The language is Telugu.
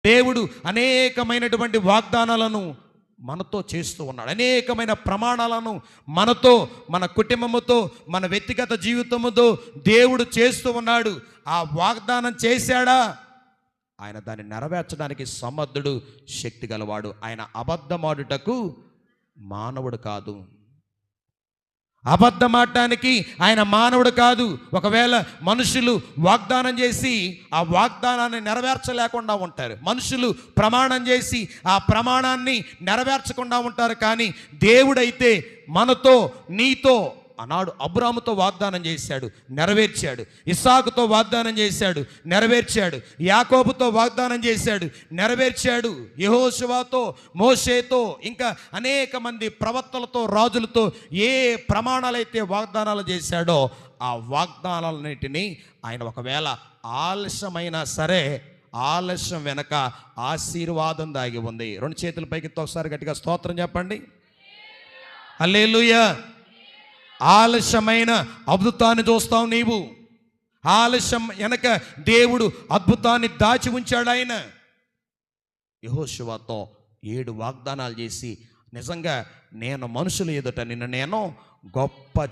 దేవుడు అనేకమైనటువంటి వాగ్దానాలను మనతో చేస్తూ ఉన్నాడు. అనేకమైన ప్రమాణాలను మనతో, మన కుటుంబముతో, మన వ్యక్తిగత జీవితముతో దేవుడు చేస్తూ ఉన్నాడు. ఆ వాగ్దానం చేశాడా, ఆయన దాన్ని నెరవేర్చడానికి సమర్థుడు, శక్తి గలవాడు. ఆయన అబద్ధమాడుటకు మానవుడు కాదు. అబద్ధమాడటానికి ఆయన మానవుడు కాదు. ఒకవేళ మనుషులు వాగ్దానం చేసి ఆ వాగ్దానాన్ని నెరవేర్చలేకుండా ఉంటారు. మనుషులు ప్రమాణం చేసి ఆ ప్రమాణాన్ని నెరవేర్చకుండా ఉంటారు. కానీ దేవుడైతే మనతో, నీతో ఆనాడు అబ్రాముతో వాగ్దానం చేశాడు, నెరవేర్చాడు. ఇస్సాకుతో వాగ్దానం చేశాడు, నెరవేర్చాడు. యాకోబుతో వాగ్దానం చేశాడు, నెరవేర్చాడు. యెహోషువతో, మోషేతో, ఇంకా అనేక మంది ప్రవక్తలతో, రాజులతో ఏ ప్రమాణాలైతే వాగ్దానాలు చేశాడో ఆ వాగ్దానాలన్నిటినీ ఆయన ఒకవేళ ఆలస్యమైనా సరే, ఆలస్యం వెనక ఆశీర్వాదం దాగి ఉంది. రెండు చేతుల పైకి ఒకసారి గట్టిగా స్తోత్రం చెప్పండి. హల్లెలూయా. ఆలస్యమైన అద్భుతాన్ని చూస్తావు నీవు. ఆలస్యం వెనక దేవుడు అద్భుతాన్ని దాచి ఉంచాడు. ఆయన యెహోషువతో 7 వాగ్దానాలు చేసి, నిజంగా నేను మనుషుల ఎదుట నిన్ను నేను గొప్ప